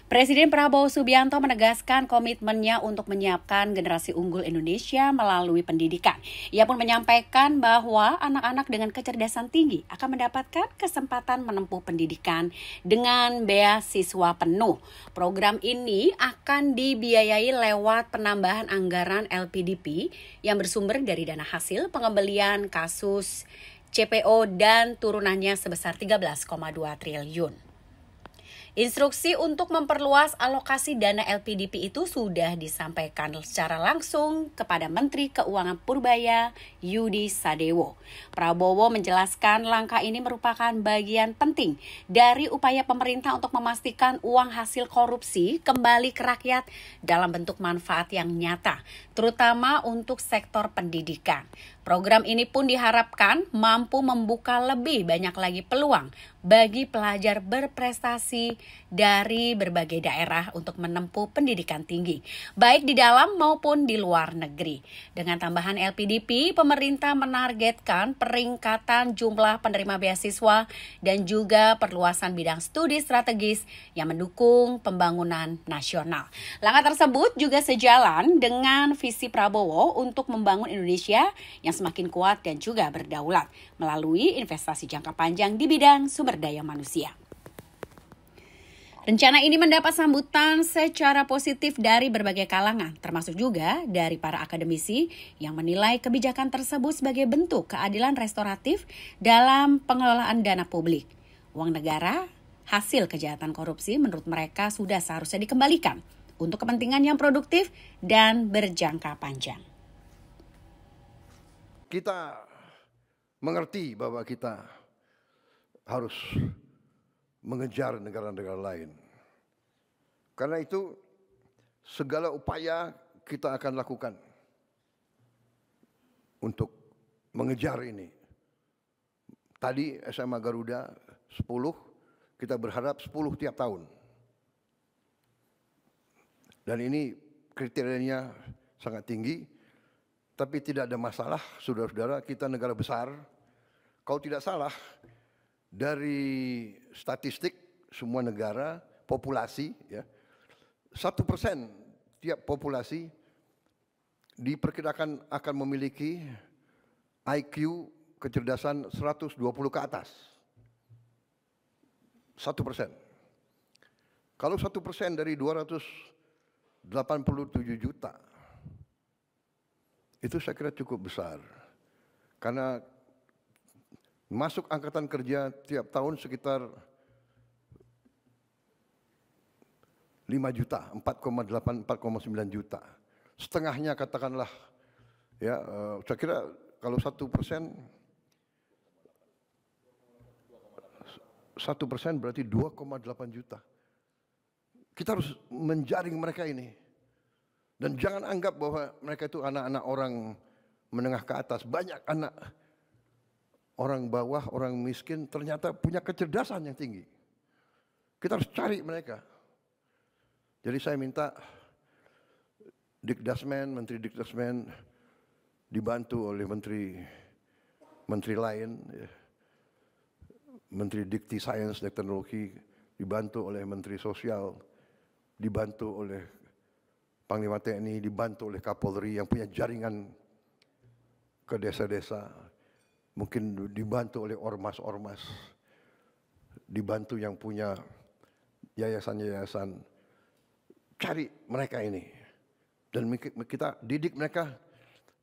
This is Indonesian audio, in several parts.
Presiden Prabowo Subianto menegaskan komitmennya untuk menyiapkan generasi unggul Indonesia melalui pendidikan. Ia pun menyampaikan bahwa anak-anak dengan kecerdasan tinggi akan mendapatkan kesempatan menempuh pendidikan dengan beasiswa penuh. Program ini akan dibiayai lewat penambahan anggaran LPDP yang bersumber dari dana hasil pengembalian kasus CPO dan turunannya sebesar 13,2 triliun. Instruksi untuk memperluas alokasi dana LPDP itu sudah disampaikan secara langsung kepada Menteri Keuangan Purbaya Yudi Sadewo. Prabowo menjelaskan langkah ini merupakan bagian penting dari upaya pemerintah untuk memastikan uang hasil korupsi kembali ke rakyat dalam bentuk manfaat yang nyata, terutama untuk sektor pendidikan. Program ini pun diharapkan mampu membuka lebih banyak lagi peluang bagi pelajar berprestasi dari berbagai daerah untuk menempuh pendidikan tinggi, baik di dalam maupun di luar negeri. Dengan tambahan LPDP, pemerintah menargetkan peningkatan jumlah penerima beasiswa dan juga perluasan bidang studi strategis yang mendukung pembangunan nasional. Langkah tersebut juga sejalan dengan visi Prabowo untuk membangun Indonesia yang semakin kuat dan juga berdaulat melalui investasi jangka panjang di bidang sumber daya manusia. Rencana ini mendapat sambutan secara positif dari berbagai kalangan, termasuk juga dari para akademisi yang menilai kebijakan tersebut sebagai bentuk keadilan restoratif dalam pengelolaan dana publik. Uang negara, hasil kejahatan korupsi menurut mereka sudah seharusnya dikembalikan untuk kepentingan yang produktif dan berjangka panjang. Kita mengerti bahwa kita harus mengejar negara-negara lain. Karena itu segala upaya kita akan lakukan untuk mengejar ini. Tadi SMA Garuda 10, kita berharap 10 tiap tahun. Dan ini kriterianya sangat tinggi, tapi tidak ada masalah, saudara-saudara, kita negara besar. Kalau tidak salah, dari statistik semua negara, populasi, ya, 1% tiap populasi diperkirakan akan memiliki IQ kecerdasan 120 ke atas. 1%. Kalau 1% dari 287 juta, itu saya kira cukup besar. Karena masuk angkatan kerja tiap tahun sekitar 5 juta, 4,8, 4,9 juta. Setengahnya katakanlah, ya, saya kira kalau 1%, 1% berarti 2,8 juta. Kita harus menjaring mereka ini. Dan jangan anggap bahwa mereka itu anak-anak orang menengah ke atas. Banyak anak orang bawah, orang miskin ternyata punya kecerdasan yang tinggi. Kita harus cari mereka. Jadi saya minta Dikdasmen, Menteri Dikdasmen dibantu oleh menteri lain, ya. Menteri Dikti Sains dan Teknologi dibantu oleh Menteri Sosial, dibantu oleh Panglima TNI, dibantu oleh Kapolri yang punya jaringan ke desa-desa, mungkin dibantu oleh ormas-ormas, dibantu yang punya yayasan-yayasan. Cari mereka ini dan kita didik mereka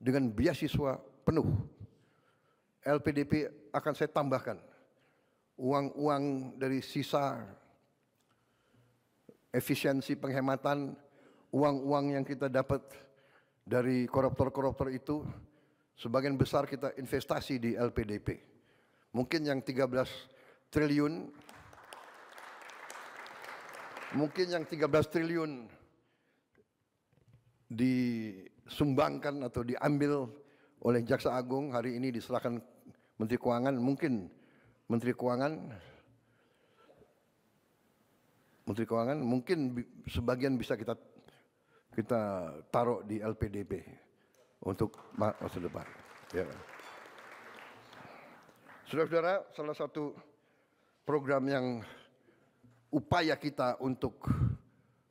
dengan beasiswa penuh. LPDP akan saya tambahkan uang-uang dari sisa efisiensi penghematan, uang-uang yang kita dapat dari koruptor-koruptor itu, sebagian besar kita investasi di LPDP. Mungkin yang 13 triliun disumbangkan atau diambil oleh Jaksa Agung, hari ini diserahkan Menteri Keuangan. Mungkin Menteri Keuangan mungkin sebagian bisa kita taruh di LPDP untuk masa depan. Ya. Saudara-saudara, salah satu program yang upaya kita untuk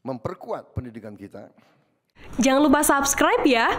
memperkuat pendidikan kita. Jangan lupa subscribe ya.